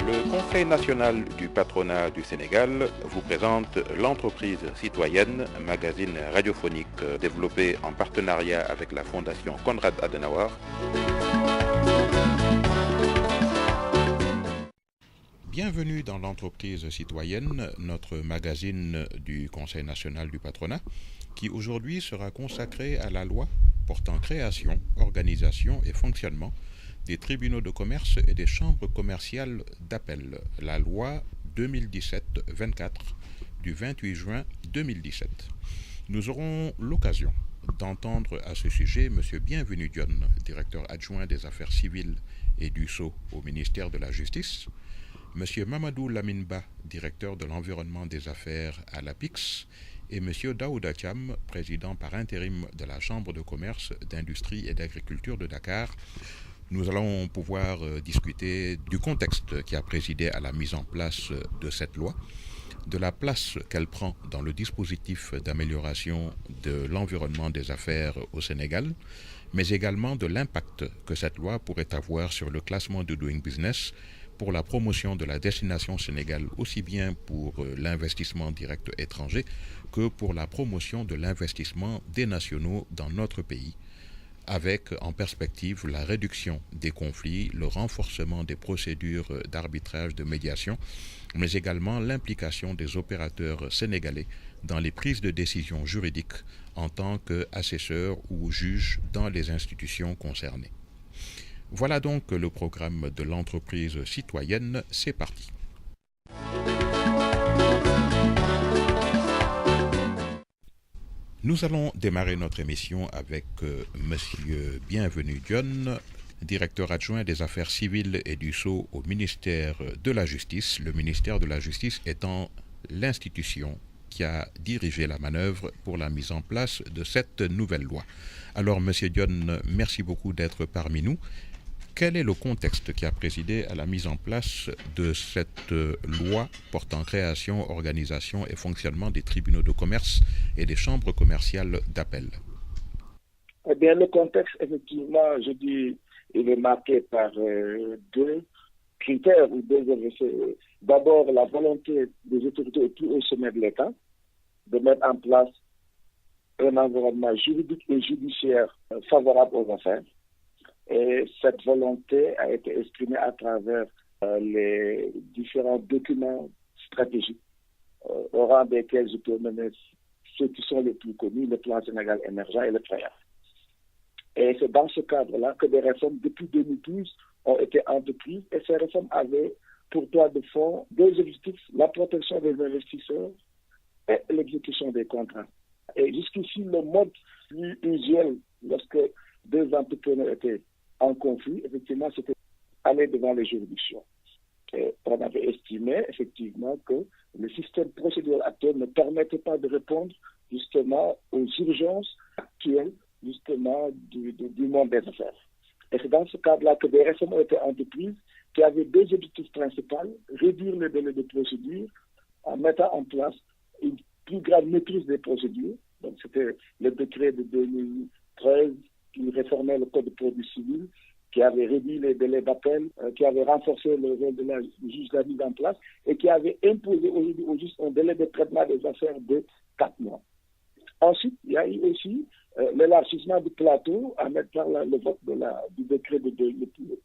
Le Conseil national du patronat du Sénégal vous présente l'entreprise citoyenne, magazine radiophonique développé en partenariat avec la Fondation Konrad Adenauer. Bienvenue dans l'entreprise citoyenne, notre magazine du Conseil national du patronat, qui aujourd'hui sera consacré à la loi portant création, organisation et fonctionnement des tribunaux de commerce et des chambres commerciales d'appel, la loi 2017-24 du 28 juin 2017. Nous aurons l'occasion d'entendre à ce sujet M. Bienvenu Dione, directeur adjoint des affaires civiles et du sceau au ministère de la Justice, M. Mamadou Laminba, directeur de l'environnement des affaires à l'APIX, et M. Daouda Thiam, président par intérim de la Chambre de commerce, d'industrie et d'agriculture de Dakar. Nous allons pouvoir discuter du contexte qui a présidé à la mise en place de cette loi, de la place qu'elle prend dans le dispositif d'amélioration de l'environnement des affaires au Sénégal, mais également de l'impact que cette loi pourrait avoir sur le classement de Doing Business pour la promotion de la destination Sénégal, aussi bien pour l'investissement direct étranger que pour la promotion de l'investissement des nationaux dans notre pays, avec en perspective la réduction des conflits, le renforcement des procédures d'arbitrage, de médiation, mais également l'implication des opérateurs sénégalais dans les prises de décisions juridiques en tant qu'assesseurs ou juges dans les institutions concernées. Voilà donc le programme de l'entreprise citoyenne, c'est parti. Nous allons démarrer notre émission avec Monsieur Bienvenu Dione, directeur adjoint des affaires civiles et du sceau au ministère de la Justice, le ministère de la Justice étant l'institution qui a dirigé la manœuvre pour la mise en place de cette nouvelle loi. Alors Monsieur Dione, merci beaucoup d'être parmi nous. Quel est le contexte qui a présidé à la mise en place de cette loi portant création, organisation et fonctionnement des tribunaux de commerce et des chambres commerciales d'appel? Eh bien, le contexte, effectivement, je dis, il est marqué par deux critères ou deux effets. D'abord, la volonté des autorités et tout au sommet de l'État de mettre en place un environnement juridique et judiciaire favorable aux affaires. Et cette volonté a été exprimée à travers les différents documents stratégiques, au rang desquels je peux mener ceux qui sont les plus connus, le plan Sénégal émergent et le PREA. Et c'est dans ce cadre-là que des réformes depuis 2012 ont été entreprises et ces réformes avaient pour toile de fond deux objectifs, la protection des investisseurs et l'exécution des contrats. Et jusqu'ici, le mode plus usuel lorsque deux entrepreneurs étaient en conflit, effectivement, c'était aller devant les juridictions. Et on avait estimé, effectivement, que le système procédural actuel ne permettait pas de répondre, justement, aux urgences actuelles, justement, du monde des affaires. Et c'est dans ce cadre-là que des réformes ont été entreprises qui avaient deux objectifs principaux, réduire le délai de procédure en mettant en place une plus grande maîtrise des procédures. Donc, c'était le décret de 2013 qui réformait le code de procédure civile, qui avait réduit les délais d'appel, qui avait renforcé le rôle du juge de la mise en place et qui avait imposé aujourd'hui au juge un délai de traitement des affaires de 4 mois. Ensuite, il y a eu aussi l'élargissement du plateau à mettre par le vote du décret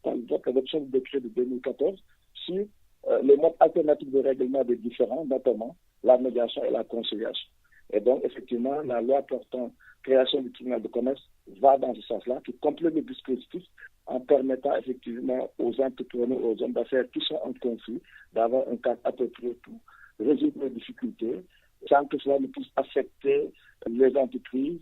l'adoption du décret de 2014 sur les modes alternatifs de règlement des différends, notamment la médiation et la conciliation. Et donc, effectivement, la loi portant création du tribunal de commerce va dans ce sens-là, qui complète le dispositif en permettant effectivement aux entrepreneurs, aux hommes d'affaires qui sont en conflit, d'avoir un cadre approprié pour résoudre les difficultés, sans que cela ne puisse affecter les entreprises,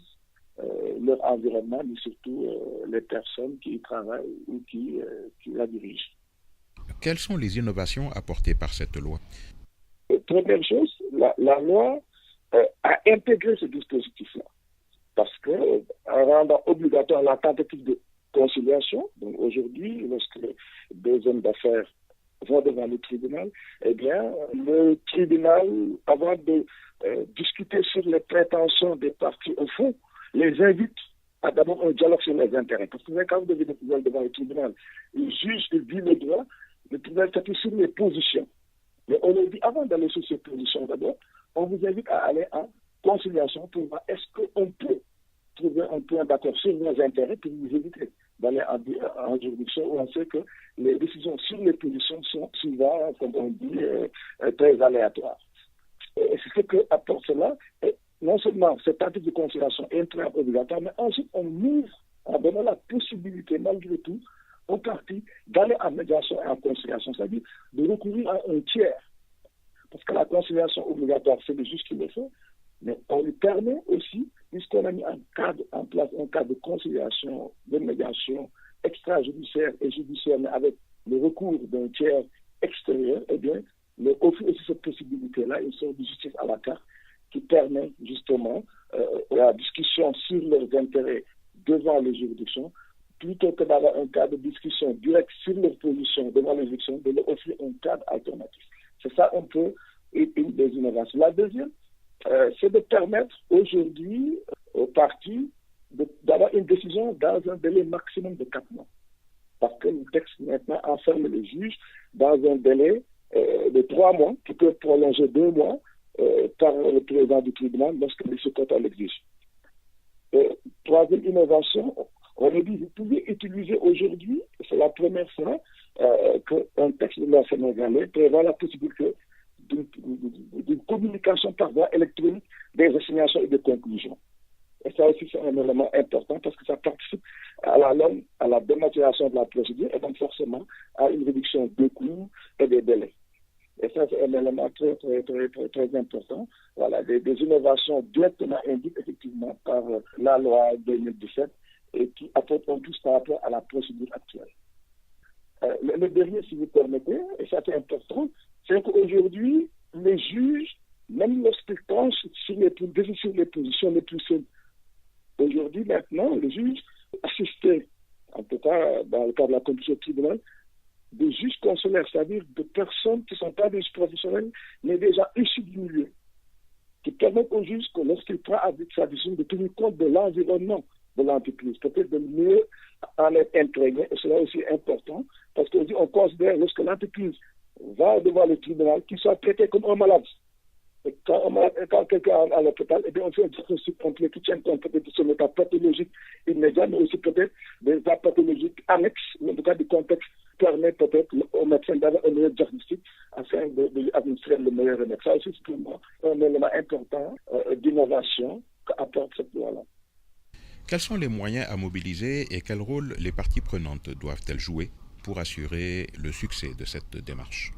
leur environnement, mais surtout les personnes qui y travaillent ou qui la dirigent. Quelles sont les innovations apportées par cette loi? Première chose, la loi a intégré ce dispositif-là. Parce que, en rendant obligatoire la tentative de conciliation, donc aujourd'hui, lorsque deux hommes d'affaires vont devant le tribunal, eh bien, le tribunal, avant de discuter sur les prétentions des parties au fond, les invite à d'abord un dialogue sur les intérêts. Parce que quand vous devez devant le tribunal, le juge dit le droit, le tribunal statue sur les positions. Mais on a dit, avant d'aller sur ces positions d'abord, on vous invite à aller en conciliation pour voir est-ce qu'on peut trouver un point d'accord sur nos intérêts pour vous éviter d'aller en juridiction où on sait que les décisions sur les positions sont souvent, comme on dit, très aléatoires. Et c'est ce que apporte cela. Et non seulement cette article de conciliation est très obligatoire, mais ensuite on ouvre en donnant la possibilité, malgré tout, aux parties d'aller en médiation et en conciliation, c'est-à-dire de recourir à un tiers. Parce que la conciliation obligatoire, c'est le juge qui le fait, mais on lui permet aussi, puisqu'on a mis en place un cadre de conciliation, de médiation extrajudiciaire et judiciaire, mais avec le recours d'un tiers extérieur, eh bien, mais offre aussi cette possibilité-là, une sorte de justice à la carte qui permet justement la discussion sur leurs intérêts devant les juridictions, plutôt que d'avoir un cadre de discussion directe sur leur position devant les juridictions, de leur offrir un cadre alternatif. C'est ça un peu une des innovations. La deuxième, c'est de permettre aujourd'hui aux parties d'avoir une décision dans un délai maximum de 4 mois. Parce que le texte maintenant enferme les juges dans un délai de 3 mois, qui peut prolonger 2 mois par le président du tribunal lorsque le secrétaire l'exige. Troisième innovation, on a dit, vous pouvez utiliser aujourd'hui, c'est la première fois qu'un texte de loi sénégalais prévoit la possibilité d'une communication par voie électronique des assignations et des conclusions. Et ça aussi, c'est un élément important parce que ça participe à la longue, à la dématérialisation de la procédure et donc forcément à une réduction des coûts et des délais. Et ça, c'est un élément très, très, très, très, très important. Voilà, des innovations directement induites effectivement par la loi 2017 et qui apportent en plus par rapport à la procédure actuelle. Le dernier, si vous permettez, et ça c'est important, c'est qu'aujourd'hui, les juges, même lorsqu'ils tranchent sur les positions les plus simples, aujourd'hui, maintenant, les juges assistés, en tout cas dans le cadre de la commission tribunal, des juges consulaires, c'est-à-dire de personnes qui ne sont pas des juges professionnels, mais déjà issus du milieu, qui permettent aux juges que lorsqu'ils prennent sa décision de tenir compte de l'environnement de l'entreprise, peut-être de mieux en être imprégné, et cela aussi est important, parce qu'aujourd'hui, on considère, lorsque l'entreprise va devant le tribunal, qu'il soit traité comme un malade. Et quand quelqu'un est à l'hôpital, eh bien, on fait un diagnostic complet qui tient compte peut-être de son état pathologique immédiat, mais aussi peut-être des états pathologiques annexes, mais en tout cas du contexte permet peut-être au médecin d'avoir un meilleur diagnostic afin d'administrer le meilleur remède. Ça aussi, c'est pour moi un élément important d'innovation qu'apporte cette loi-là. Quels sont les moyens à mobiliser et quel rôle les parties prenantes doivent-elles jouer pour assurer le succès de cette démarche?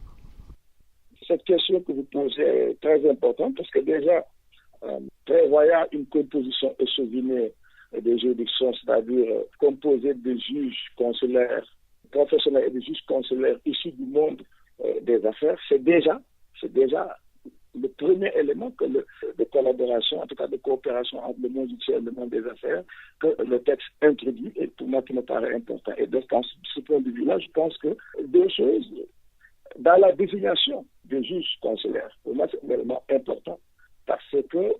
Cette question que vous posez est très importante parce que déjà, prévoyant une composition échevelée des juridictions, c'est-à-dire composée de juges consulaires professionnels et de juges consulaires issus du monde des affaires, c'est déjà le premier élément de collaboration, en tout cas de coopération entre le monde judiciaire et le monde des affaires, que le texte introduit, et pour moi qui me paraît important. Et donc, dans ce point de vue-là, je pense que deux choses. Dans la désignation des juges consulaires, pour moi, c'est un élément important parce que,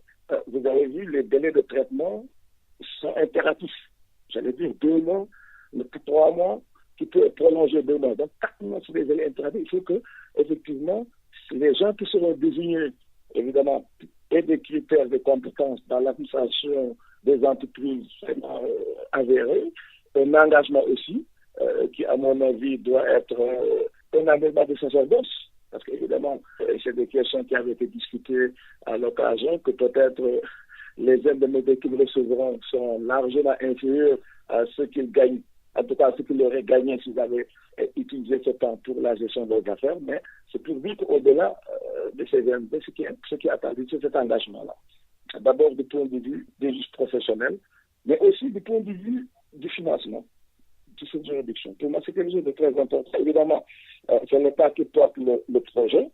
vous avez vu, les délais de traitement sont impératifs. J'allais dire 2 mois, 3 mois, qui peut prolonger 2 mois. Donc, 4 mois sur les délais impératifs, il faut que, effectivement, les gens qui seront désignés, évidemment, aient des critères de compétences dans l'administration des entreprises avérés, un engagement aussi, qui, à mon avis, doit être un engagement de sacerdoce, parce qu'évidemment, c'est des questions qui avaient été discutées à l'occasion, que peut-être les indemnités qu'ils recevront sont largement inférieures à ce qu'ils gagnent, en tout cas à ce qu'ils auraient gagné s'ils avaient utilisé ce temps pour la gestion de leurs affaires, mais c'est pour dire qu'au-delà de ces indemnités, ce qui est attendu, c'est cet engagement-là. D'abord du point de vue des juges professionnels, mais aussi du point de vue du financement de cette juridiction. Pour moi, c'est quelque chose de très important. Évidemment, ce n'est pas qui porte le projet,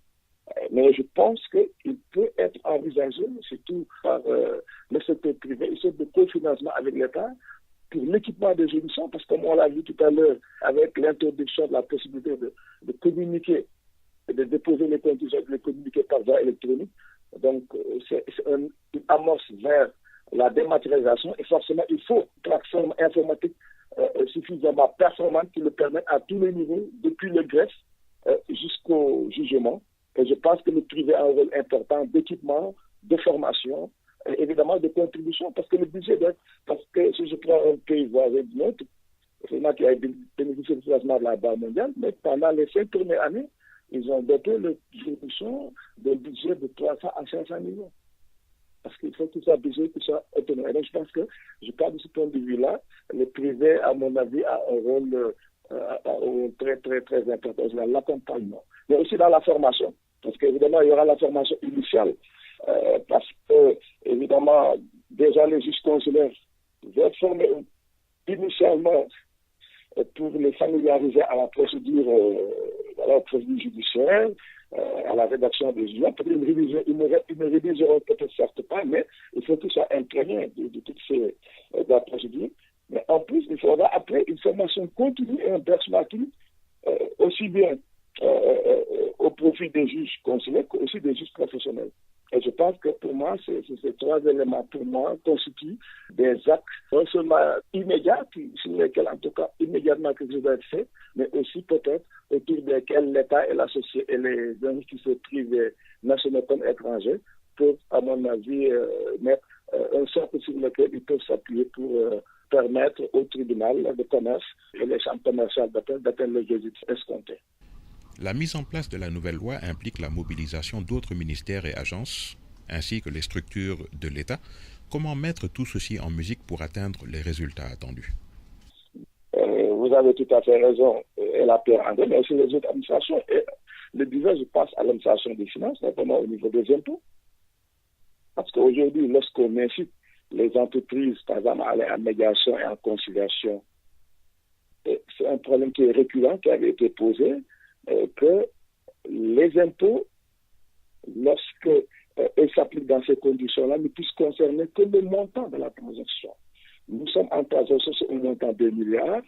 mais je pense qu'il peut être envisagé, surtout par le secteur privé, une sorte de cofinancement avec l'État pour l'équipement des juridictions, parce que comme on l'a vu tout à l'heure, avec l'introduction de la possibilité de communiquer, de déposer les conclusions, de les communiquer par voie électronique, donc c'est une amorce vers la dématérialisation, et forcément, il faut une plateforme informatique suffisamment performante qui le permette à tous les niveaux, depuis le greffe jusqu'au jugement. Et je pense que le privé a un rôle important d'équipement, de formation, et évidemment de contribution, parce que le budget parce que si je prends un pays voisin du nôtre, c'est moi qui a bénéficié du financement de la Banque mondiale, mais pendant les 5 premières années, ils ont doté le distribution d'un budget de 300 à 500 millions. Parce qu'il faut que ce soit budget qui soit autonome. Et donc, je pense que, je parle de ce point de vue-là, le privé, à mon avis, a un rôle très, très, très important dans l'accompagnement. Mais aussi dans la formation. Parce qu'évidemment, il y aura la formation initiale. Parce que, évidemment, déjà les juges consulaires vont être formés initialement pour les familiariser à la procédure judiciaire, à la rédaction des jugements. Peut-être ils ne réviseront peut-être certes pas, mais il faut qu'ils soient imprégnés de toutes ces de la procédure. Mais en plus, il faudra après une formation continue et un benchmarking aussi bien au profit des juges consulaires qu'aussi des juges professionnels. Et je pense que pour moi, ces 3 éléments, pour moi, constituent des actes non seulement immédiats, sur lesquels, en tout cas, immédiatement quelque chose doit être fait, mais aussi peut-être autour desquels l'État et et les investisseurs privés, nationaux comme étrangers, peuvent, à mon avis, mettre un socle sur lequel ils peuvent s'appuyer pour permettre au tribunal de commerce et les chambres commerciales d'atteindre les objectifs escomptés. La mise en place de la nouvelle loi implique la mobilisation d'autres ministères et agences, ainsi que les structures de l'État. Comment mettre tout ceci en musique pour atteindre les résultats attendus? Vous avez tout à fait raison, elle a en mais aussi les autres administrations. Et le divers, je pense à l'administration des finances, notamment au niveau des impôts. Parce qu'aujourd'hui, lorsqu'on incite les entreprises, par exemple, à aller en médiation et en conciliation, c'est un problème qui est récurrent, qui avait été posé, que les impôts, lorsque ils s'appliquent dans ces conditions-là, ne puissent concerner que le montant de la transaction. Nous sommes en transaction sur un montant de 2 milliards.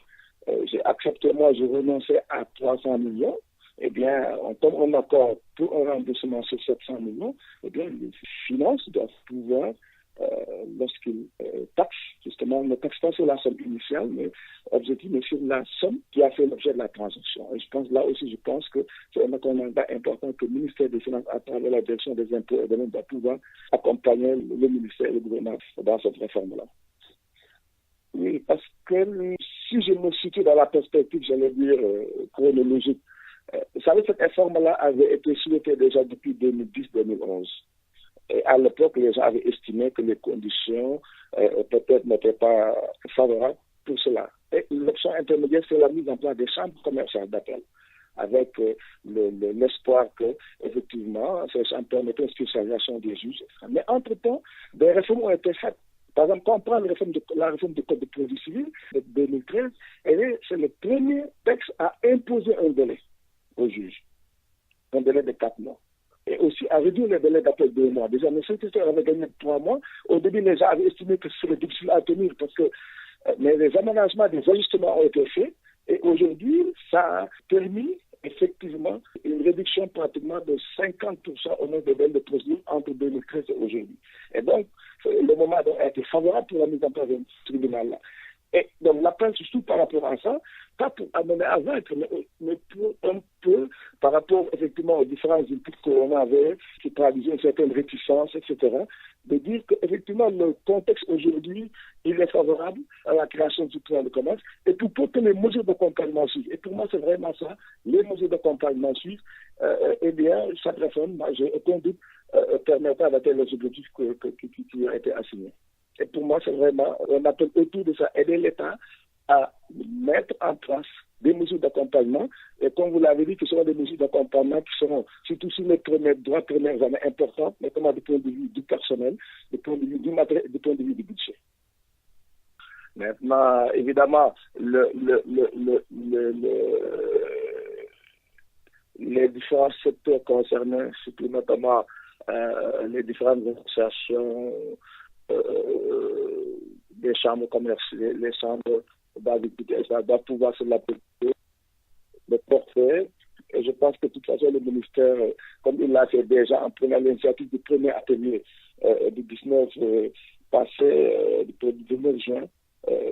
J'ai accepté, moi, je renonçais à 300 millions. Eh bien, on tombe en accord pour un remboursement sur 700 millions. Eh bien, les finances doivent pouvoir, lorsqu'ils taxent, justement, ne taxent pas sur la somme initiale, mais objectif, mais sur la somme qui a fait l'objet de la transaction. Et je pense, là aussi, je pense que c'est un mandat important que le ministère des Finances, à travers la direction des impôts et domaines, doit pouvoir accompagner le ministère et le gouvernement dans cette réforme-là. Oui, parce que si je me situe dans la perspective, j'allais dire, chronologique, vous savez, cette réforme-là avait été souhaitée déjà depuis 2010-2011. Et à l'époque, les gens avaient estimé que les conditions peut-être n'étaient pas favorables pour cela. Et l'option intermédiaire, c'est la mise en place des chambres commerciales d'appel, avec l'espoir que, effectivement, ces chambres permettent une spécialisation des juges. Mais entre-temps, des réformes ont été faites. Par exemple, quand on prend la réforme du Code de procédure civile de 2013, c'est le premier texte à imposer un délai aux juges, un délai de 4 mois. Et aussi à réduire les délais d'appel de 2 mois. Déjà, les secrétaires avaient gagné 3 mois. Au début, les gens avaient estimé que ce serait difficile à tenir parce que mais les aménagements, des ajustements ont été faits. Et aujourd'hui, ça a permis effectivement une réduction pratiquement de 50% au nombre de délais de procédure entre 2013 et aujourd'hui. Et donc, le moment a été favorable pour la mise en place de ce tribunal-là. Et donc, l'appel, surtout par rapport à ça, pas pour amener à vaincre, mais pour un peu, par rapport effectivement aux différents inputs qu'on avait, qui traduisaient une certaine réticence, etc., de dire qu'effectivement, le contexte aujourd'hui, il est favorable à la création du tribunal de commerce, et pour que les mesures d'accompagnement suivent. Et pour moi, c'est vraiment ça, les mesures d'accompagnement suivent, eh bien, cette réforme, moi, j'ai aucun doute, permettra d'atteindre les objectifs qui ont été assignés. Et pour moi, c'est vraiment, on appelle autour de ça, aider l'État à mettre en place des mesures d'accompagnement. Et comme vous l'avez dit, ce seront des mesures d'accompagnement qui seront, surtout sur les premières années importantes, notamment du point de vue du personnel, du point de vue du matériel, du point de vue du budget. Maintenant, évidemment, les différents secteurs concernés, surtout notamment les différentes associations, des chambres commerciales, les chambres d'agriculture, ça doit pouvoir se l'appliquer, le portefeuille. Et je pense que de toute façon, le ministère, comme il l'a fait déjà en prenant l'initiative du premier atelier du 19 passé, du 19 juin,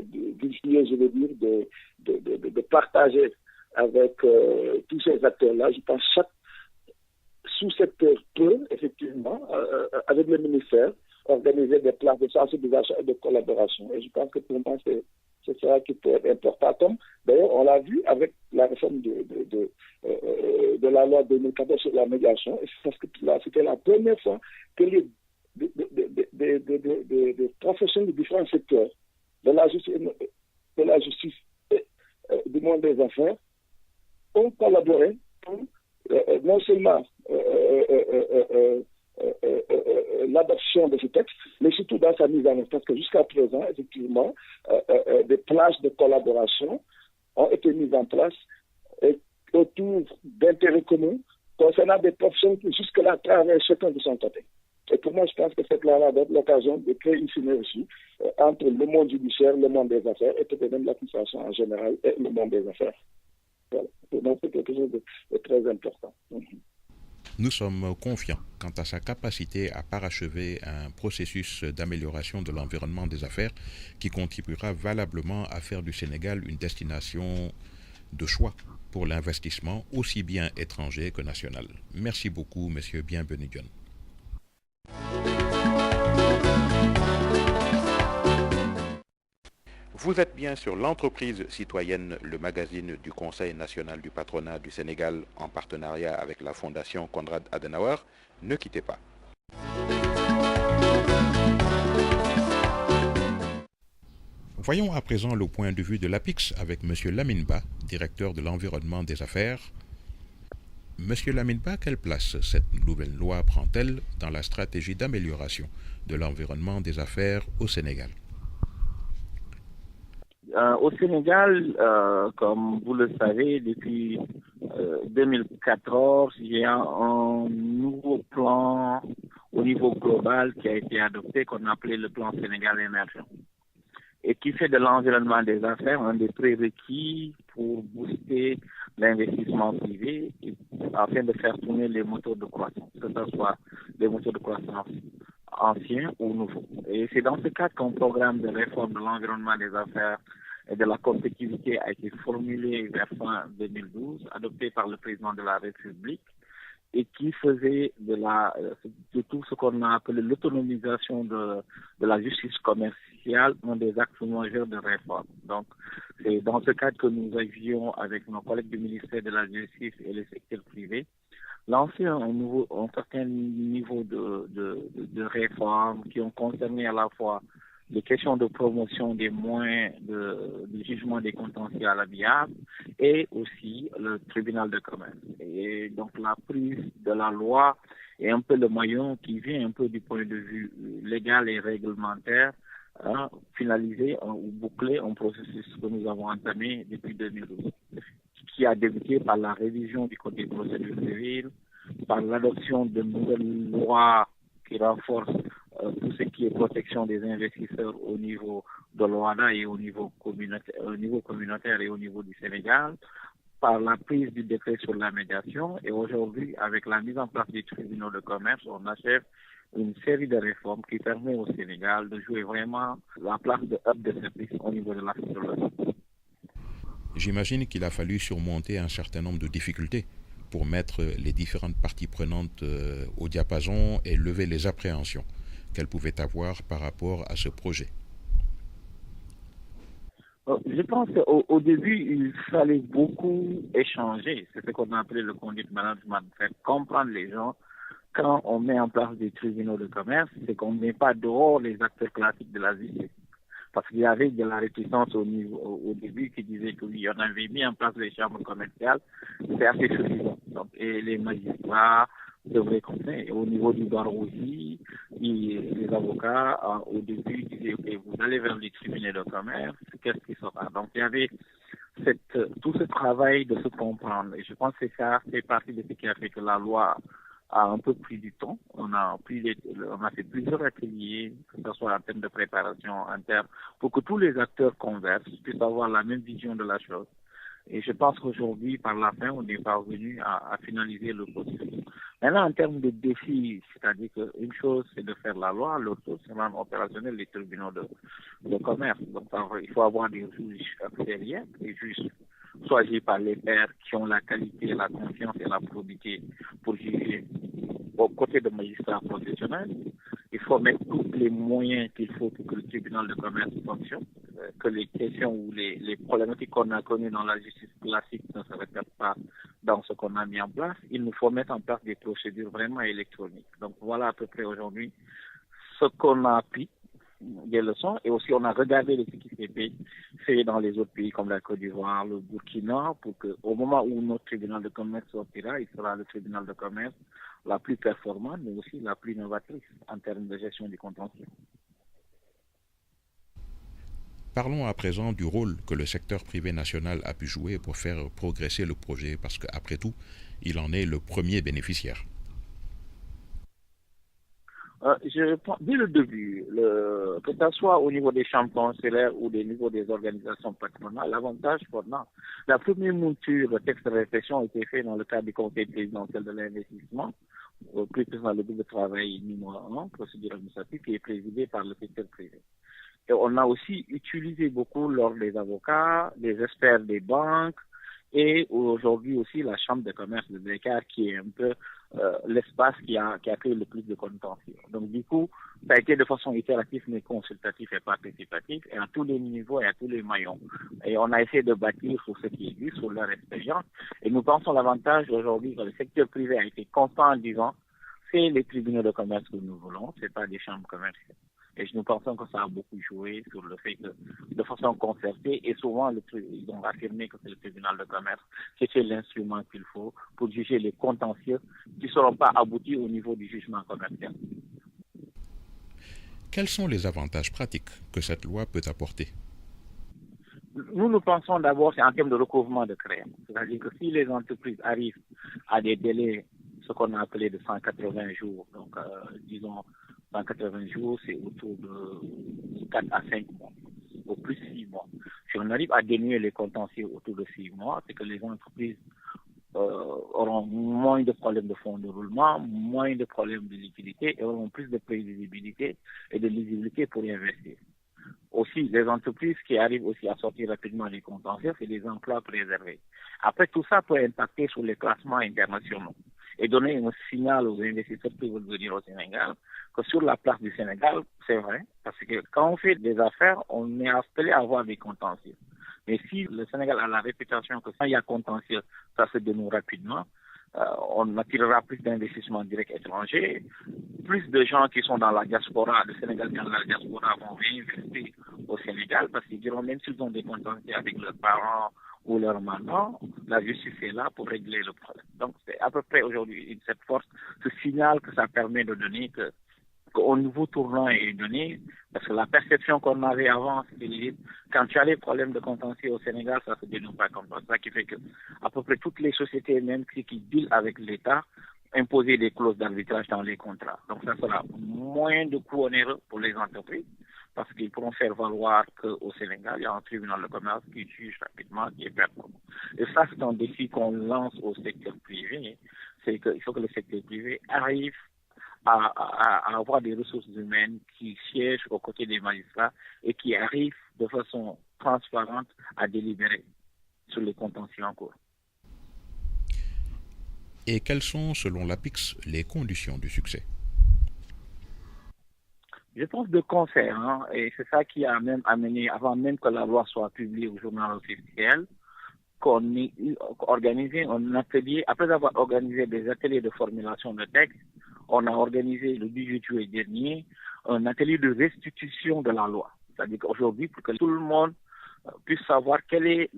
du juillet, je veux dire, de partager avec tous ces acteurs-là. Je pense que chaque sous-secteur peut, effectivement, avec le ministère, organiser des plans de sensibilisation et de collaboration. Et je pense que pour moi, c'est ça qui peut être important. Comme, d'ailleurs, on l'a vu avec la réforme de la loi 2014 sur la médiation. Et parce que c'était la première fois que les professionnels de différents secteurs, de la justice et du monde des affaires, ont collaboré pour non seulement l'adoption de ce texte, mais surtout dans sa mise en œuvre. Parce que jusqu'à présent, effectivement, des plages de collaboration ont été mises en place autour d'intérêts communs concernant des professions qui jusque-là travaillent chacun de son côté. Et pour moi, je pense que cette loi-là doit être l'occasion de créer une synergie entre le monde judiciaire, le monde des affaires et peut-être même l'administration en général et le monde des affaires. Voilà. Donc, c'est quelque chose de très important. Nous sommes confiants quant à sa capacité à parachever un processus d'amélioration de l'environnement des affaires qui contribuera valablement à faire du Sénégal une destination de choix pour l'investissement aussi bien étranger que national. Merci beaucoup, Monsieur Bienvenu John. Vous êtes bien sur l'entreprise citoyenne, le magazine du Conseil national du patronat du Sénégal en partenariat avec la Fondation Konrad Adenauer. Ne quittez pas. Voyons à présent le point de vue de l'APIX avec M. Lamine Ba, directeur de l'environnement des affaires. Monsieur Lamine Ba, quelle place cette nouvelle loi prend-elle dans la stratégie d'amélioration de l'environnement des affaires au Sénégal? Au Sénégal, comme vous le savez, depuis 2014, il y a un nouveau plan au niveau global qui a été adopté, qu'on appelait le plan Sénégal émergent, et qui fait de l'environnement des affaires un des prérequis pour booster l'investissement privé afin de faire tourner les moteurs de croissance, que ce soit des moteurs de croissance anciens ou nouveaux. Et c'est dans ce cadre qu'un programme de réforme de l'environnement des affaires et de la compétitivité a été formulé vers fin 2012, adopté par le président de la République, et qui faisait de tout ce qu'on a appelé l'autonomisation de la justice commerciale un des axes majeurs de réforme. Donc, c'est dans ce cadre que nous avions, avec nos collègues du ministère de la Justice et le secteur privé, lancé un certain niveau de réformes qui ont concerné à la fois les questions de promotion des moyens de jugement des contentieux à l'amiable et aussi le tribunal de commerce. Et donc la prise de la loi est un peu le maillon qui vient un peu du point de vue légal et réglementaire finaliser ou boucler un processus que nous avons entamé depuis 2012, qui a débuté par la révision du Code des procédures civiles, par l'adoption de nouvelles lois qui renforcent tout ce qui est protection des investisseurs au niveau de l'OADA et au niveau communautaire et au niveau du Sénégal, par la prise du décret sur la médiation, et aujourd'hui, avec la mise en place des tribunaux de commerce, on achève une série de réformes qui permet au Sénégal de jouer vraiment la place de hub de service au niveau de l'Afrique de l'Ouest. J'imagine qu'il a fallu surmonter un certain nombre de difficultés pour mettre les différentes parties prenantes au diapason et lever les appréhensions qu'elles pouvaient avoir par rapport à ce projet. Je pense qu'au début, il fallait beaucoup échanger. C'est ce qu'on a appelé le conduct management, faire comprendre les gens. Quand on met en place des tribunaux de commerce, c'est qu'on ne met pas dehors les acteurs classiques de la justice. Parce qu'il y avait de la réticence au début qui disait que oui, on avait mis en place les chambres commerciales, c'est assez suffisant. Donc, et les magistrats devraient compter. Et au niveau du barreau aussi, les avocats, au début, disaient, OK, vous allez vers les tribunaux de commerce, qu'est-ce qui sera? Donc, il y avait tout ce travail de se comprendre. Et je pense que ça fait partie de ce qui a fait que la loi a un peu pris du temps. On a fait plusieurs ateliers, que ce soit en termes de préparation, pour que tous les acteurs conversent, puissent avoir la même vision de la chose. Et je pense qu'aujourd'hui, par la fin, on est parvenu à finaliser le processus. Maintenant, en termes de défis, c'est-à-dire qu'une chose, c'est de faire la loi, l'autre chose, c'est même opérationnel, les tribunaux de commerce. Donc, il faut avoir des juges extérieurs, des juges choisis par les pairs qui ont la qualité, la confiance et la probité pour juger aux côtés de magistrats professionnels. Il faut mettre tous les moyens qu'il faut pour que le tribunal de commerce fonctionne, que les questions ou les problématiques qu'on a connues dans la justice classique ne se répètent pas dans ce qu'on a mis en place. Il nous faut mettre en place des procédures vraiment électroniques. Donc voilà à peu près aujourd'hui ce qu'on a appris des leçons, et aussi on a regardé ce qui s'est fait dans les autres pays comme la Côte d'Ivoire, le Burkina, pour qu'au moment où notre tribunal de commerce sortira, il sera le tribunal de commerce la plus performante, mais aussi la plus novatrice en termes de gestion du contentieux. Parlons à présent du rôle que le secteur privé national a pu jouer pour faire progresser le projet, parce qu'après tout, il en est le premier bénéficiaire. Je pense, dès le début, que ce soit au niveau des chambres consulaires ou au niveau des organisations patronales, l'avantage qu'on a, la première mouture de texte de réflexion a été faite dans le cadre du Conseil présidentiel de l'investissement, plus précisément le groupe de travail numéro 1, procédure administrative, qui est présidé par le secteur privé. Et on a aussi utilisé beaucoup lors des avocats, des experts des banques, et aujourd'hui aussi la Chambre de commerce de Dakar, qui est un peu l'espace qui a créé le plus de contentieux. Donc du coup, ça a été de façon itérative mais consultative et participative, et à tous les niveaux et à tous les maillons. Et on a essayé de bâtir sur ce qui existe, sur leur expérience, et nous pensons l'avantage aujourd'hui que le secteur privé a été constant en disant c'est les tribunaux de commerce que nous voulons, c'est pas des chambres commerciales. Et nous pensons que ça a beaucoup joué sur le fait que, de façon concertée, et souvent ils ont affirmé que c'est le tribunal de commerce qui est l'instrument qu'il faut pour juger les contentieux qui ne seront pas aboutis au niveau du jugement commercial. Quels sont les avantages pratiques que cette loi peut apporter? Nous pensons d'abord c'est en termes de recouvrement de créances. C'est-à-dire que si les entreprises arrivent à des délais, ce qu'on a appelé de 180 jours, donc disons 180 jours, c'est autour de 4 à 5 mois, au plus 6 mois. Si on arrive à dénuer les contentieux autour de 6 mois, c'est que les entreprises auront moins de problèmes de fonds de roulement, moins de problèmes de liquidité et auront plus de prévisibilité et de lisibilité pour y investir. Aussi, les entreprises qui arrivent aussi à sortir rapidement des contentieux, c'est des emplois préservés. Après, tout ça peut impacter sur les classements internationaux et donner un signal aux investisseurs qui veulent venir au Sénégal que sur la place du Sénégal, c'est vrai, parce que quand on fait des affaires, on est appelé à avoir des contentieux. Mais si le Sénégal a la réputation que quand il y a contentieux, ça se dénoue rapidement, on attirera plus d'investissements directs étrangers, plus de gens qui sont dans la diaspora, le Sénégal dans la diaspora vont réinvestir au Sénégal parce qu'ils diront même s'ils ont des contentieux avec leurs parents ou leurs mamans, la justice est là pour régler le problème. Donc c'est à peu près aujourd'hui cette force, ce signal que ça permet de donner qu'au nouveau tournant est donné, parce que la perception qu'on avait avant, c'est quand tu as les problèmes de contentieux au Sénégal, ça se dénoue pas comme ça. C'est ça qui fait que à peu près toutes les sociétés, même qui dealent avec l'État, imposer des clauses d'arbitrage dans les contrats. Donc ça sera moins de coûts onéreux pour les entreprises, parce qu'ils pourront faire valoir qu'au Sénégal, il y a un tribunal de commerce qui juge rapidement, qui est performant. Et ça, c'est un défi qu'on lance au secteur privé, c'est qu'il faut que le secteur privé arrive à avoir des ressources humaines qui siègent aux côtés des magistrats et qui arrivent de façon transparente à délibérer sur les contentieux en cours. Et quelles sont, selon l'APIX, les conditions du succès? Je pense de concert, et c'est ça qui a même amené, avant même que la loi soit publiée au journal officiel, qu'on ait organisé un atelier, après avoir organisé des ateliers de formulation de textes, on a organisé le 18 juillet dernier un atelier de restitution de la loi. C'est-à-dire qu'aujourd'hui, pour que tout le monde puisse savoir quelle est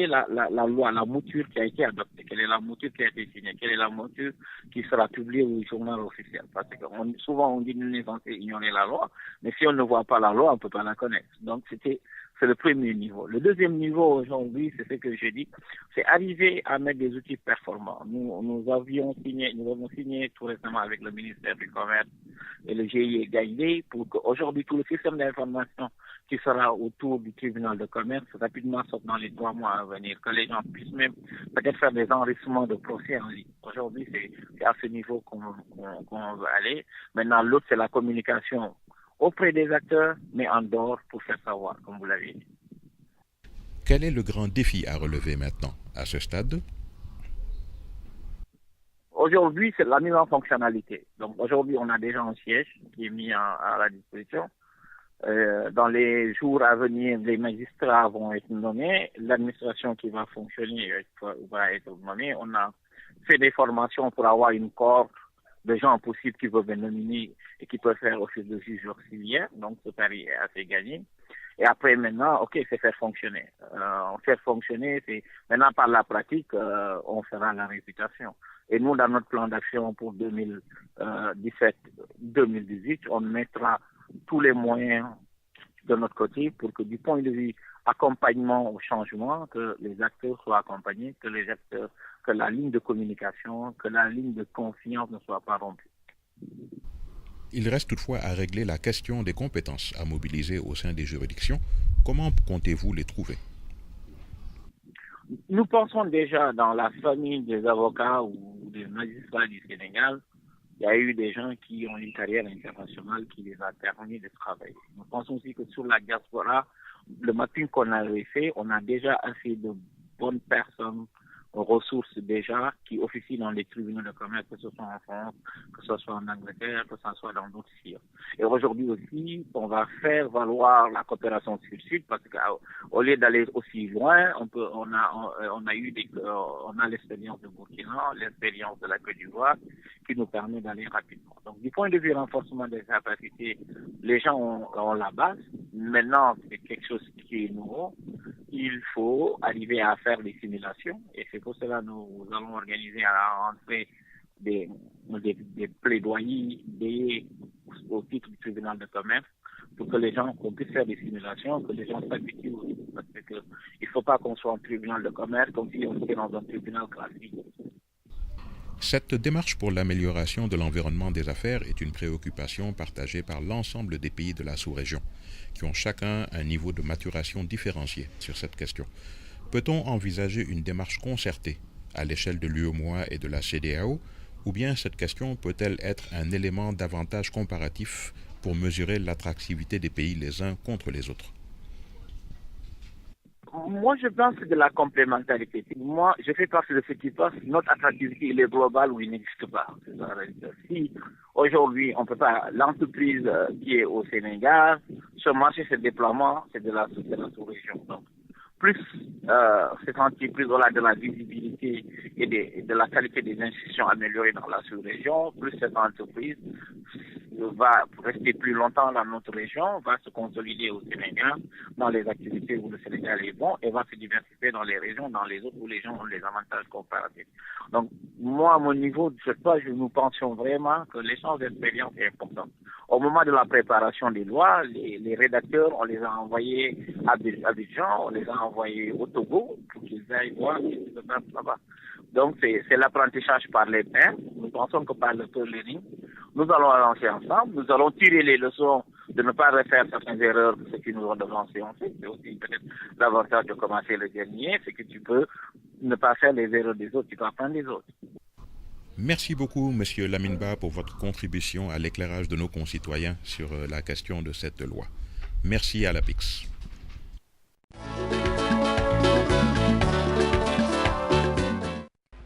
la loi, la mouture qui a été adoptée, quelle est la mouture qui a été signée, quelle est la mouture qui sera publiée au journal officiel. Parce que souvent on dit qu'on est censé ignorer la loi, mais si on ne voit pas la loi, on ne peut pas la connaître. Donc c'est le premier niveau. Le deuxième niveau aujourd'hui, c'est ce que je dis, c'est arriver à mettre des outils performants. Nous avons signé tout récemment avec le ministère du Commerce et le GIE Gaïdé pour qu'aujourd'hui tout le système d'information qui sera autour du tribunal de commerce rapidement sorte dans les 3 mois à venir, que les gens puissent même peut-être faire des enregistrements de procès en ligne. Aujourd'hui, c'est à ce niveau qu'on veut aller. Maintenant, l'autre, c'est la communication auprès des acteurs, mais en dehors pour faire savoir, comme vous l'avez dit. Quel est le grand défi à relever maintenant, à ce stade? Aujourd'hui, c'est la mise en fonctionnalité. Donc aujourd'hui, on a déjà un siège qui est mis à la disposition. Dans les jours à venir, les magistrats vont être nommés, l'administration qui va fonctionner va être nommée. On a fait des formations pour avoir une cohorte de gens possibles qui peuvent être nominés et qui peuvent faire office de juge auxiliaire. Donc ce pari est assez gagné. Et après maintenant, ok, c'est faire fonctionner. Faire fonctionner, c'est maintenant par la pratique, on fera la réputation. Et nous, dans notre plan d'action pour 2017-2018, on mettra tous les moyens de notre côté pour que du point de vue accompagnement au changement, que les acteurs soient accompagnés, que la ligne de communication, que la ligne de confiance ne soit pas rompue. Il reste toutefois à régler la question des compétences à mobiliser au sein des juridictions. Comment comptez-vous les trouver? Nous pensons déjà dans la famille des avocats ou des magistrats du Sénégal, il y a eu des gens qui ont une carrière internationale qui les a permis de travailler. Nous pensons aussi que sur la diaspora, le mapping qu'on avait fait, on a déjà assez de bonnes personnes, ressources déjà, qui officient dans les tribunaux de commerce, que ce soit en France, que ce soit en Angleterre, que ce soit dans d'autres sièges. Et aujourd'hui aussi, on va faire valoir la coopération sud-sud parce qu'au lieu d'aller aussi loin, on a l'expérience de Burkina, l'expérience de la Côte d'Ivoire, qui nous permet d'aller rapidement. Donc, du point de vue renforcement des capacités, les gens ont la base. Maintenant, c'est quelque chose qui est nouveau. Il faut arriver à faire des simulations et c'est pour cela que nous allons organiser à la rentrée des plaidoyers au titre du tribunal de commerce pour que les gens, qu'on puisse faire des simulations, que les gens s'habituent aussi. Parce qu'il ne faut pas qu'on soit en tribunal de commerce comme si on était dans un tribunal classique. Cette démarche pour l'amélioration de l'environnement des affaires est une préoccupation partagée par l'ensemble des pays de la sous-région, qui ont chacun un niveau de maturation différencié sur cette question. Peut-on envisager une démarche concertée à l'échelle de l'UEMOA et de la CEDEAO, ou bien cette question peut-elle être un élément d'avantage comparatif pour mesurer l'attractivité des pays les uns contre les autres? Moi, je pense que c'est de la complémentarité. Moi, je fais partie de ceux qui pensent que notre attractivité, elle est globale ou il n'existe pas. Si aujourd'hui, on peut pas, l'entreprise qui est au Sénégal, ce marché, ce déploiement, c'est de la sous-région. Donc, plus cette entreprise aura de la visibilité et de la qualité des institutions améliorées dans la sous-région, plus cette entreprise va rester plus longtemps dans notre région, va se consolider au Sénégal, dans les activités où le Sénégal est bon, et va se diversifier dans les régions, dans les autres où les gens ont les avantages comparatifs. Donc, moi, à mon niveau, nous pensions vraiment que l'échange d'expérience est important. Au moment de la préparation des lois, les rédacteurs, on les a envoyés à Abidjan, on les a envoyés au Togo pour qu'ils aillent voir ce qui se passe là-bas. Donc, c'est l'apprentissage par les pairs. Nous pensons que par le learning, nous allons avancer ensemble. Nous allons tirer les leçons de ne pas refaire certaines erreurs de ceux qui nous ont devancé. C'est aussi peut-être l'avantage de commencer le dernier, c'est que tu peux ne pas faire les erreurs des autres, tu peux apprendre des autres. Merci beaucoup, Monsieur Lamine-Ba, pour votre contribution à l'éclairage de nos concitoyens sur la question de cette loi. Merci à l'APIX.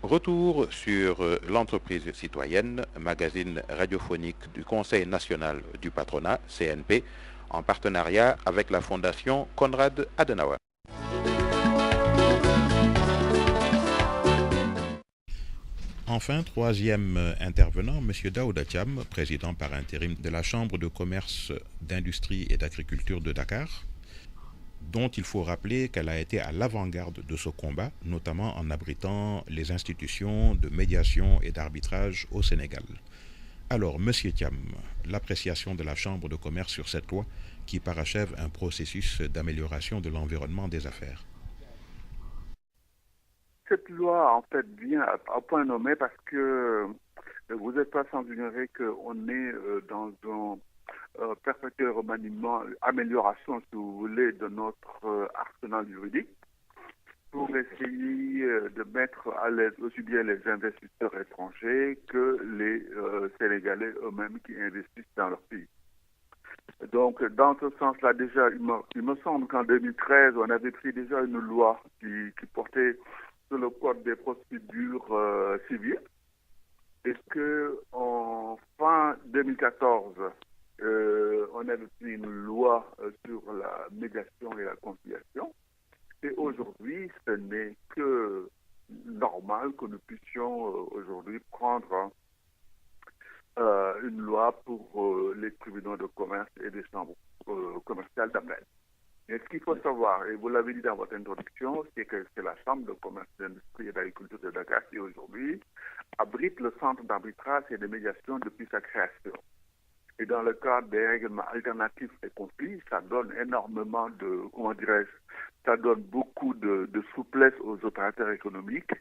Retour sur l'entreprise citoyenne, magazine radiophonique du Conseil national du patronat, CNP, en partenariat avec la Fondation Konrad Adenauer. Enfin, troisième intervenant, M. Daouda Thiam, président par intérim de la Chambre de commerce, d'industrie et d'agriculture de Dakar, dont il faut rappeler qu'elle a été à l'avant-garde de ce combat, notamment en abritant les institutions de médiation et d'arbitrage au Sénégal. Alors, M. Thiam, l'appréciation de la Chambre de commerce sur cette loi qui parachève un processus d'amélioration de l'environnement des affaires. Cette loi, en fait, vient à point nommé parce que vous n'êtes pas sans ignorer qu'on est dans un perpétuel remaniement, amélioration, si vous voulez, de notre arsenal juridique pour essayer de mettre à l'aise aussi bien les investisseurs étrangers que les Sénégalais eux-mêmes qui investissent dans leur pays. Donc, dans ce sens-là, déjà, il me semble qu'en 2013, on avait pris déjà une loi qui portait sur le code des procédures civiles. Est-ce que en fin 2014, on avait pris une loi sur la médiation et la conciliation. Et aujourd'hui, ce n'est que normal que nous puissions aujourd'hui prendre une loi pour les tribunaux de commerce et des chambres commerciales d'appel. Et ce qu'il faut savoir, et vous l'avez dit dans votre introduction, c'est que c'est la Chambre de commerce, d'industrie et d'agriculture de Dakar qui aujourd'hui abrite le centre d'arbitrage et de médiation depuis sa création. Et dans le cadre des règlements alternatifs et conflits, ça donne énormément de, comment dirais-je, ça donne beaucoup de souplesse aux opérateurs économiques.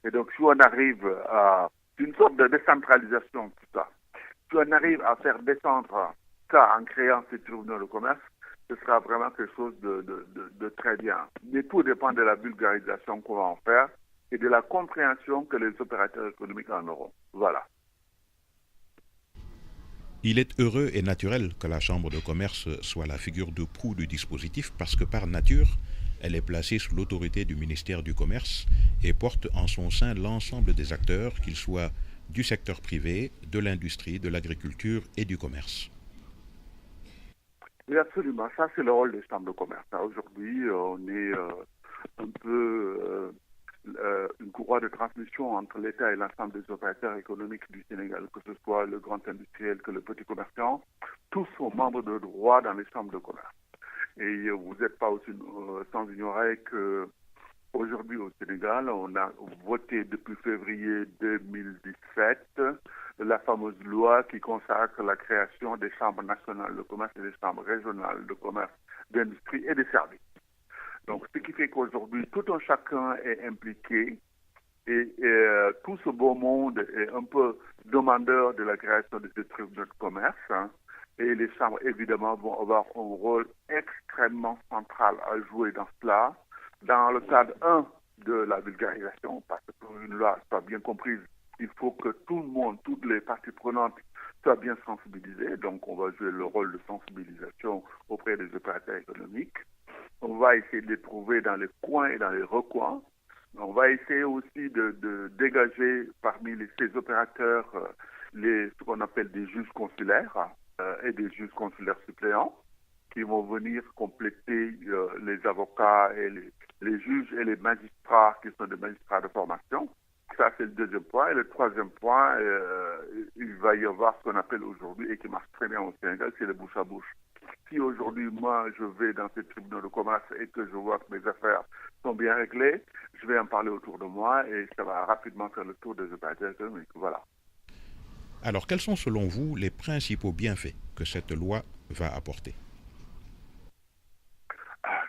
Et donc, si on arrive à une sorte de décentralisation, tout ça, si on arrive à faire descendre ça en créant ces tribunaux de commerce, ce sera vraiment quelque chose de très bien. Mais tout dépend de la vulgarisation qu'on va en faire et de la compréhension que les opérateurs économiques en auront. Voilà. Il est heureux et naturel que la Chambre de commerce soit la figure de proue du dispositif parce que par nature, elle est placée sous l'autorité du ministère du Commerce et porte en son sein l'ensemble des acteurs, qu'ils soient du secteur privé, de l'industrie, de l'agriculture et du commerce. Oui, absolument. Ça, c'est le rôle des chambres de commerce. Aujourd'hui, on est un peu une courroie de transmission entre l'État et l'ensemble des opérateurs économiques du Sénégal, que ce soit le grand industriel que le petit commerçant. Tous sont membres de droit dans les chambres de commerce. Et vous n'êtes pas aussi sans ignorer que aujourd'hui au Sénégal, on a voté depuis février 2017 la fameuse loi qui consacre la création des chambres nationales de commerce et des chambres régionales de commerce, d'industrie et de services. Donc, ce qui fait qu'aujourd'hui, tout un chacun est impliqué et tout ce beau monde est un peu demandeur de la création de ces tribunaux de commerce. Hein. Et les chambres, évidemment, vont avoir un rôle extrêmement central à jouer dans cela, dans le cadre, de la vulgarisation, parce que pour une loi soit bien comprise, il faut que tout le monde, toutes les parties prenantes soient bien sensibilisées. Donc, on va jouer le rôle de sensibilisation auprès des opérateurs économiques. On va essayer de les trouver dans les coins et dans les recoins. On va essayer aussi de dégager parmi ces opérateurs ce qu'on appelle des juges consulaires et des juges consulaires suppléants qui vont venir compléter les avocats et les juges et les magistrats qui sont des magistrats de formation. Ça, c'est le deuxième point. Et le troisième point, il va y avoir ce qu'on appelle aujourd'hui, et qui marche très bien au Sénégal, c'est le bouche à bouche. Si aujourd'hui, moi, je vais dans ces tribunaux de commerce et que je vois que mes affaires sont bien réglées, je vais en parler autour de moi et ça va rapidement faire le tour des opérateurs économiques. Voilà. Alors, quels sont selon vous les principaux bienfaits que cette loi va apporter?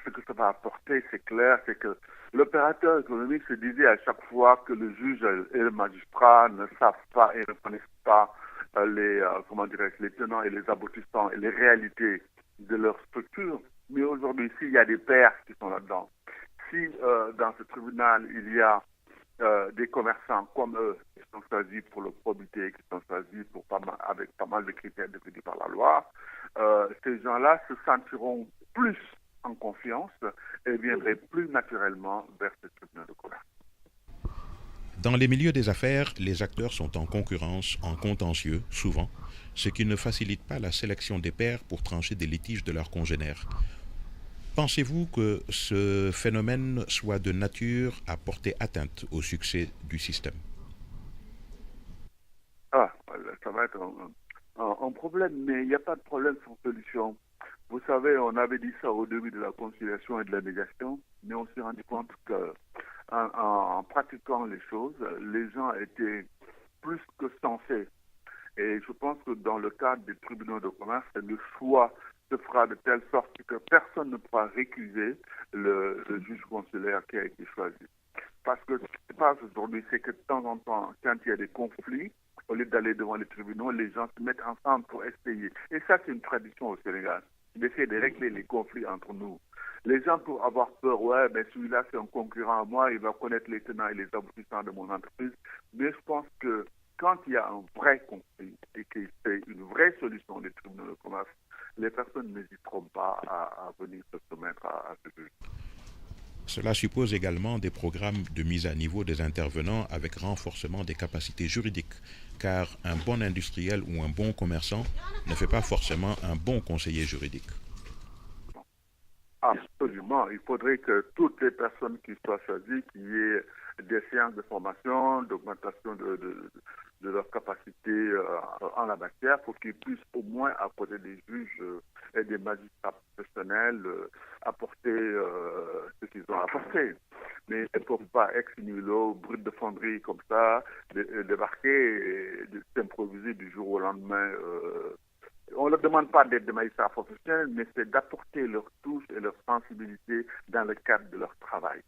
Ce que ça va apporter, c'est clair, c'est que l'opérateur économique se disait à chaque fois que le juge et le magistrat ne savent pas et ne connaissent pas les tenants et les aboutissants et les réalités de leur structure. Mais aujourd'hui, s'il y a des pairs qui sont là-dedans, si dans ce tribunal, il y a des commerçants comme eux qui sont choisis pour leur probité, qui sont choisis avec pas mal de critères définis par la loi, ces gens-là se sentiront plus en confiance et viendraient plus naturellement vers ce tribunal de commerce. Dans les milieux des affaires, les acteurs sont en concurrence, en contentieux, souvent, ce qui ne facilite pas la sélection des pairs pour trancher des litiges de leurs congénères. Pensez-vous que ce phénomène soit de nature à porter atteinte au succès du système? Ça va être un problème, mais il n'y a pas de problème sans solution. Vous savez, on avait dit ça au début de la conciliation et de la médiation, mais on s'est rendu compte qu'en pratiquant les choses, les gens étaient plus que sensés. Et je pense que dans le cadre des tribunaux de commerce, le choix se fera de telle sorte que personne ne pourra récuser le juge consulaire qui a été choisi. Parce que ce qui se passe aujourd'hui, c'est que de temps en temps, quand il y a des conflits, au lieu d'aller devant les tribunaux, les gens se mettent ensemble pour essayer. Et ça, c'est une tradition au Sénégal, d'essayer de régler les conflits entre nous. Les gens, pour avoir peur, mais celui-là, c'est un concurrent à moi, il va connaître les tenants et les aboutissants de mon entreprise. Mais je pense que quand il y a un vrai conflit et que c'est une vraie solution des tribunaux de commerce, les personnes n'hésiteront pas à venir se soumettre à ce juge. Cela suppose également des programmes de mise à niveau des intervenants avec renforcement des capacités juridiques, car un bon industriel ou un bon commerçant ne fait pas forcément un bon conseiller juridique. Absolument. Il faudrait que toutes les personnes qui soient choisies, qu'il y ait des séances de formation, d'augmentation de leurs capacités en la matière pour qu'ils puissent au moins apporter des juges et des magistrats professionnels apporter ce qu'ils ont apporté. Mais ils ne peuvent pas ex nihilo, brut de fonderie comme ça, débarquer et s'improviser du jour au lendemain. On ne leur demande pas d'être des magistrats professionnels, mais c'est d'apporter leur touche et leur sensibilité dans le cadre de leur travail.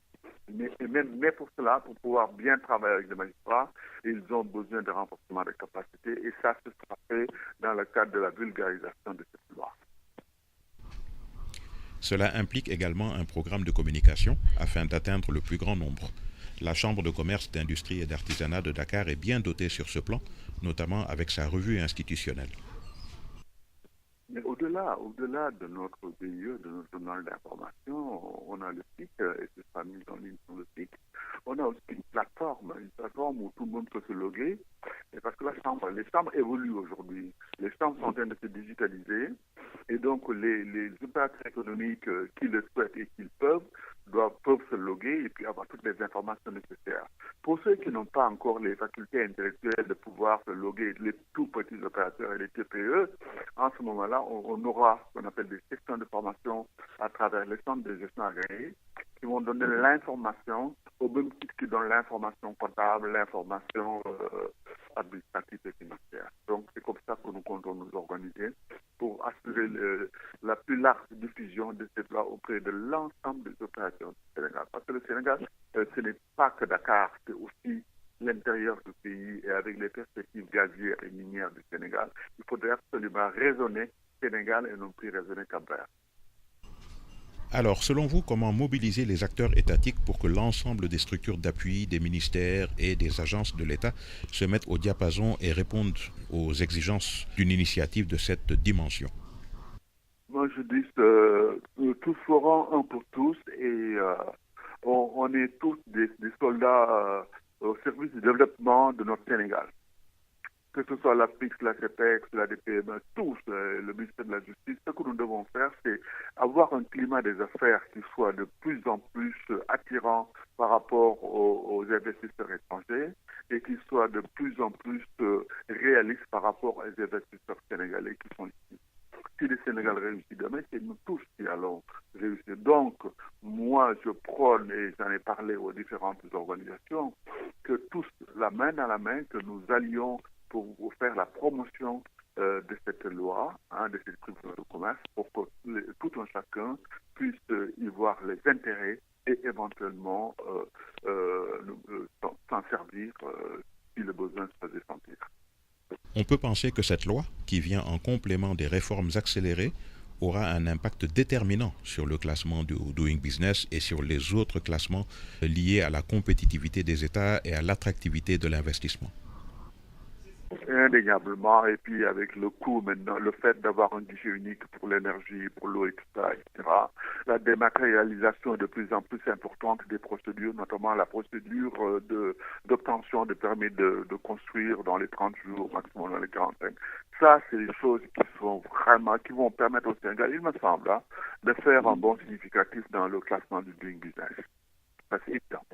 Mais pour cela, pour pouvoir bien travailler avec les magistrats, ils ont besoin de renforcement des capacités et ça se sera fait dans le cadre de la vulgarisation de cette loi. Cela implique également un programme de communication afin d'atteindre le plus grand nombre. La Chambre de commerce, d'industrie et d'artisanat de Dakar est bien dotée sur ce plan, notamment avec sa revue institutionnelle. Mais au-delà de notre BIE, de notre journal d'information, on a le site, et c'est pas mis en ligne sur le site. On a aussi une plateforme où tout le monde peut se loguer. Et parce que les chambres évoluent aujourd'hui. Les chambres sont en train de se digitaliser. Et donc, les opérateurs économiques qui le souhaitent et qui le peuvent se loguer et puis avoir toutes les informations nécessaires. Pour ceux qui n'ont pas encore les facultés intellectuelles de pouvoir se loguer, les tout petits opérateurs et les TPE, en ce moment-là, on aura ce qu'on appelle des sections de formation à travers les centres de gestion agréés qui vont donner l'information au même titre qu'ils donnent l'information comptable, l'information administrative et financière. Donc, c'est comme ça que nous comptons nous organiser pour assurer la plus large diffusion de cette loi auprès de l'ensemble des opérateurs du Sénégal. Parce que le Sénégal, ce n'est pas que Dakar, c'est aussi l'intérieur du pays et avec les perspectives gazières et minières du Sénégal, il faudrait absolument raisonner Sénégal et non plus raisonner Cap-Vert. Alors, selon vous, comment mobiliser les acteurs étatiques pour que l'ensemble des structures d'appui, des ministères et des agences de l'État se mettent au diapason et répondent aux exigences d'une initiative de cette dimension? Moi, je dis que nous tous ferons un pour tous et on est tous des soldats au service du développement de notre Sénégal. Que ce soit la PIX, la CEPEX, la DPM, tous, le ministère de la Justice, ce que nous devons faire, c'est avoir un climat des affaires qui soit de plus en plus attirant par rapport aux investisseurs étrangers et qui soit de plus en plus réaliste par rapport aux investisseurs sénégalais qui sont ici. Si le Sénégal réussit demain, c'est nous tous qui allons réussir. Donc, moi, je prône, et j'en ai parlé aux différentes organisations, que tous, la main dans la main, que nous allions pour faire la promotion de cette loi, de cette tribunal de commerce, pour que tout un chacun puisse y voir les intérêts et éventuellement s'en servir si le besoin se faisait sentir. On peut penser que cette loi, qui vient en complément des réformes accélérées, aura un impact déterminant sur le classement du Doing Business et sur les autres classements liés à la compétitivité des États et à l'attractivité de l'investissement. Indéniablement, et puis avec le coût maintenant, le fait d'avoir un guichet unique pour l'énergie, pour l'eau, etc., la dématérialisation est de plus en plus importante des procédures, notamment la procédure d'obtention de permis de construire dans les 30 jours, maximum dans les 45. Ça, c'est des choses qui vont permettre au Sénégal, il me semble, de faire un bond significatif dans le classement du Doing Business. Ça, c'est évident.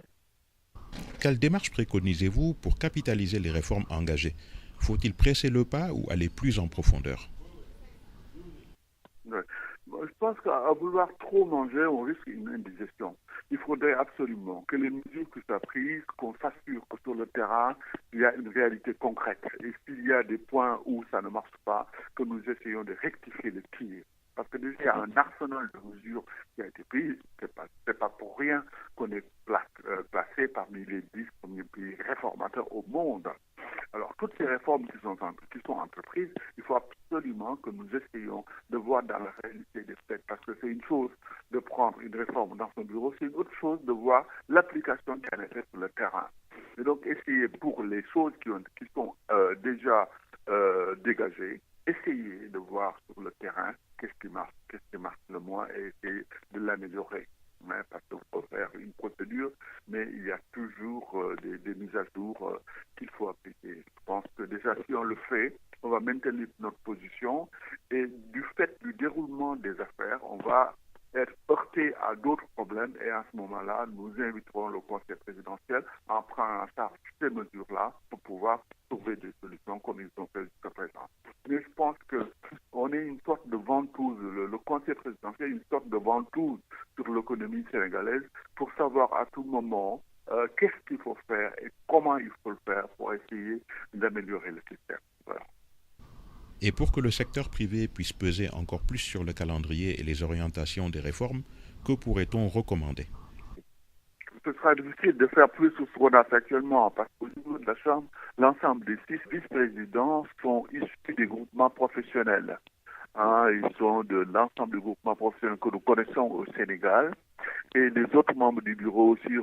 Quelle démarche préconisez-vous pour capitaliser les réformes engagées? Faut-il presser le pas ou aller plus en profondeur? Ouais. Je pense qu'à vouloir trop manger, on risque une indigestion. Il faudrait absolument que les mesures qui soient prises, qu'on s'assure que sur le terrain, il y a une réalité concrète. Et s'il y a des points où ça ne marche pas, que nous essayons de rectifier le tir. Parce que déjà, il y a un arsenal de mesures qui a été pris. C'est pas pour rien qu'on est placé parmi les 10 premiers pays réformateurs au monde. Alors, toutes ces réformes qui sont entreprises, il faut absolument que nous essayions de voir dans la réalité des faits. Parce que c'est une chose de prendre une réforme dans son bureau, c'est une autre chose de voir l'application qui en est faite sur le terrain. Et donc, essayer pour les choses qui sont déjà dégagées, essayer de voir sur le terrain qu'est-ce qui marche le moins et essayer de l'améliorer. Hein, parce qu'il faut faire une procédure, mais il y a toujours des mises à jour qu'il faut appliquer. Je pense que déjà, si on le fait, on va maintenir notre position et du fait du déroulement des affaires, on va être heurté à d'autres problèmes et à ce moment-là, nous inviterons le Conseil présidentiel à prendre en charge ces mesures-là pour pouvoir trouver des solutions comme ils ont fait jusqu'à présent. Mais je pense qu'on est une sorte de ventouse, le Conseil présidentiel est une sorte de ventouse sur l'économie sénégalaise pour savoir à tout moment qu'est-ce qu'il faut faire et comment il faut le faire pour essayer d'améliorer le système. Voilà. Et pour que le secteur privé puisse peser encore plus sur le calendrier et les orientations des réformes, que pourrait-on recommander? Ce sera difficile de faire plus sur ce qu'on a fait actuellement parce qu'au niveau de la Chambre, l'ensemble des 6 vice-présidents sont issus des groupements professionnels. Ils sont de l'ensemble des groupements professionnels que nous connaissons au Sénégal et les autres membres du bureau aussi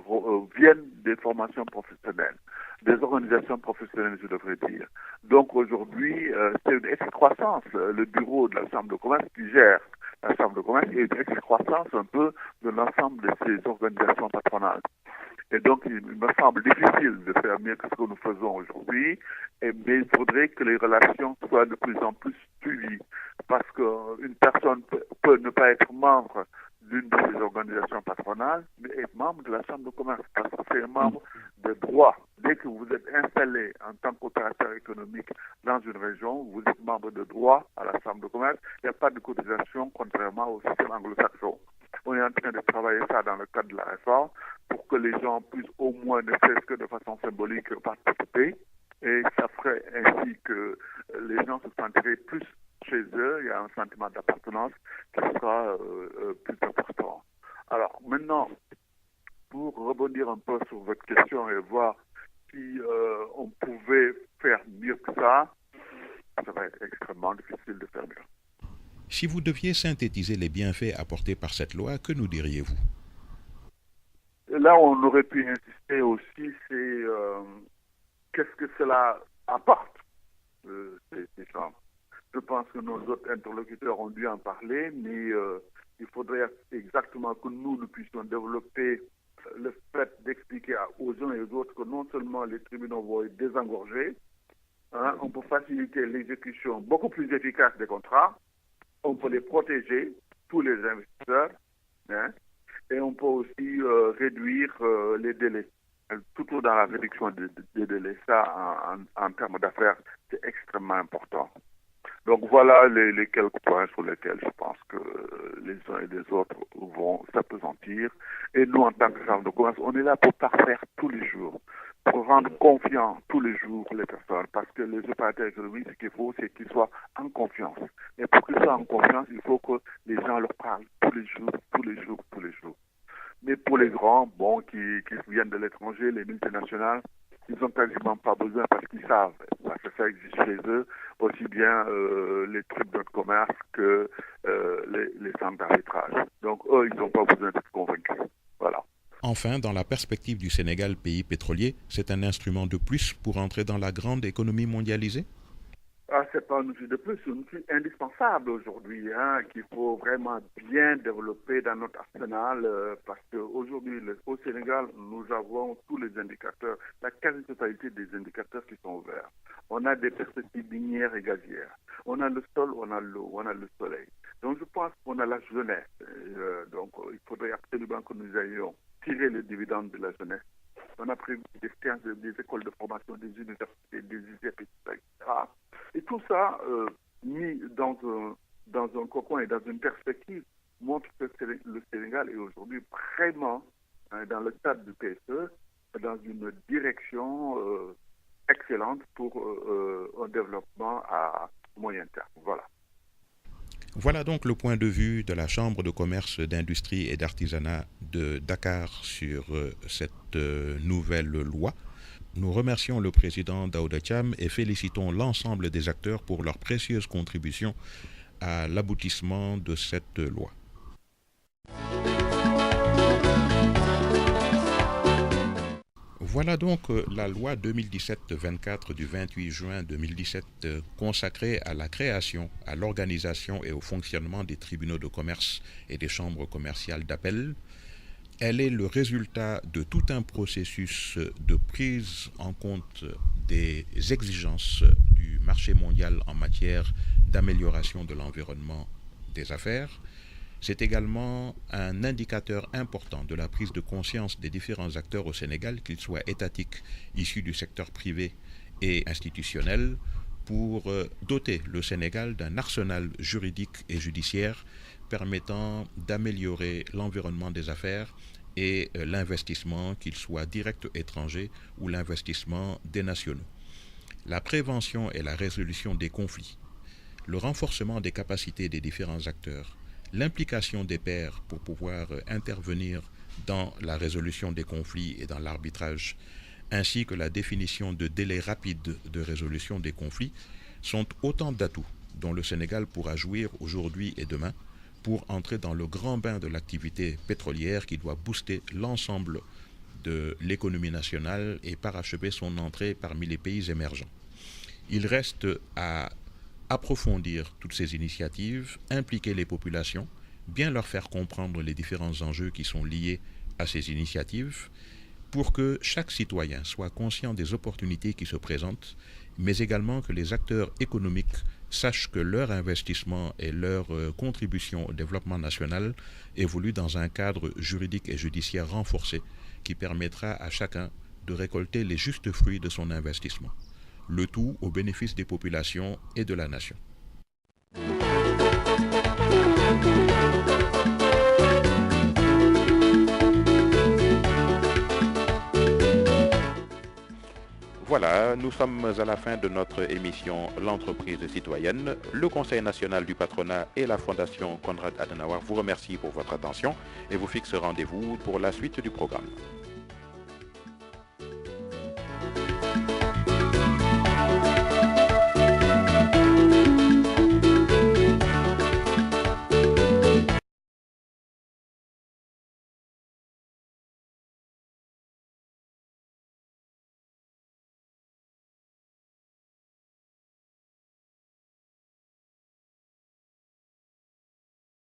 viennent des formations professionnelles, des organisations professionnelles, je devrais dire. Donc aujourd'hui, c'est une excroissance. Le bureau de la Chambre de commerce qui gère la Chambre de commerce est une excroissance un peu de l'ensemble de ces organisations patronales. Et donc, il me semble difficile de faire mieux que ce que nous faisons aujourd'hui, mais il faudrait que les relations soient de plus en plus suivies, parce qu'une personne peut ne pas être membre d'une de ces organisations patronales, mais être membre de la Chambre de commerce, parce que c'est un membre de droit. Dès que vous êtes installé en tant qu'opérateur économique dans une région, vous êtes membre de droit à la Chambre de commerce, il n'y a pas de cotisation, contrairement au système anglo-saxon. On est en train de travailler ça dans le cadre de la réforme pour que les gens puissent au moins, ne serait-ce que de façon symbolique, participer. Et ça ferait ainsi que les gens se sentiraient plus chez eux. Il y a un sentiment d'appartenance qui sera plus important. Alors maintenant, pour rebondir un peu sur votre question et voir si on pouvait faire mieux que ça va être extrêmement difficile de faire mieux. Si vous deviez synthétiser les bienfaits apportés par cette loi, que nous diriez-vous? Là, on aurait pu insister aussi, c'est qu'est-ce que cela apporte, ces chambres. Je pense que nos autres interlocuteurs ont dû en parler, mais il faudrait exactement que nous puissions développer le fait d'expliquer aux uns et aux autres que non seulement les tribunaux vont être désengorgés, on peut faciliter l'exécution beaucoup plus efficace des contrats, on peut les protéger, tous les investisseurs, et on peut aussi réduire les délais, tout dans la réduction des délais. Ça, en termes d'affaires, c'est extrêmement important. Donc voilà les quelques points sur lesquels je pense que les uns et les autres vont s'appesantir. Et nous, en tant que Chambre de commerce, on est là pour parfaire tous les jours, pour rendre confiants tous les jours les personnes. Parce que les opérateurs économiques, ce qu'il faut, c'est qu'ils soient en confiance. Et pour qu'ils soient en confiance, il faut que les gens leur parlent tous les jours, tous les jours, tous les jours. Mais pour les grands, qui viennent de l'étranger, les multinationales, ils n'ont quasiment pas besoin parce qu'ils savent, parce que ça existe chez eux, aussi bien les tribunaux de commerce que les centres d'arbitrage. Donc eux, ils n'ont pas besoin d'être convaincus. Voilà. Enfin, dans la perspective du Sénégal, pays pétrolier, c'est un instrument de plus pour entrer dans la grande économie mondialisée? C'est pas un outil de plus, c'est un outil indispensable aujourd'hui, qu'il faut vraiment bien développer dans notre arsenal, parce qu'aujourd'hui, au Sénégal, nous avons tous les indicateurs, la quasi-totalité des indicateurs qui sont ouverts. On a des perspectives minières et gazières. On a le sol, on a l'eau, on a le soleil. Donc je pense qu'on a la jeunesse. Donc il faudrait absolument que nous ayons tiré les dividendes de la jeunesse. On a prévu des sciences, des écoles de formation, des universités, des ISEP, etc. Et tout ça, mis dans un cocon et dans une perspective, montre que le Sénégal est aujourd'hui vraiment, dans le cadre du PSE, dans une direction excellente pour un développement à moyen terme. Voilà. Voilà donc le point de vue de la Chambre de commerce, d'industrie et d'artisanat de Dakar sur cette nouvelle loi. Nous remercions le président Daouda Thiam et félicitons l'ensemble des acteurs pour leur précieuse contribution à l'aboutissement de cette loi. Voilà donc la loi 2017-24 du 28 juin 2017 consacrée à la création, à l'organisation et au fonctionnement des tribunaux de commerce et des chambres commerciales d'appel. Elle est le résultat de tout un processus de prise en compte des exigences du marché mondial en matière d'amélioration de l'environnement des affaires. C'est également un indicateur important de la prise de conscience des différents acteurs au Sénégal, qu'ils soient étatiques, issus du secteur privé et institutionnel, pour doter le Sénégal d'un arsenal juridique et judiciaire permettant d'améliorer l'environnement des affaires et l'investissement, qu'il soit direct étranger ou l'investissement des nationaux. La prévention et la résolution des conflits, le renforcement des capacités des différents acteurs, l'implication des pairs pour pouvoir intervenir dans la résolution des conflits et dans l'arbitrage, ainsi que la définition de délais rapides de résolution des conflits, sont autant d'atouts dont le Sénégal pourra jouir aujourd'hui et demain pour entrer dans le grand bain de l'activité pétrolière qui doit booster l'ensemble de l'économie nationale et parachever son entrée parmi les pays émergents. Il reste à approfondir toutes ces initiatives, impliquer les populations, bien leur faire comprendre les différents enjeux qui sont liés à ces initiatives, pour que chaque citoyen soit conscient des opportunités qui se présentent, mais également que les acteurs économiques sachent que leur investissement et leur contribution au développement national évoluent dans un cadre juridique et judiciaire renforcé qui permettra à chacun de récolter les justes fruits de son investissement. Le tout au bénéfice des populations et de la nation. Voilà, nous sommes à la fin de notre émission L'entreprise citoyenne. Le Conseil national du patronat et la Fondation Konrad Adenauer vous remercient pour votre attention et vous fixent rendez-vous pour la suite du programme.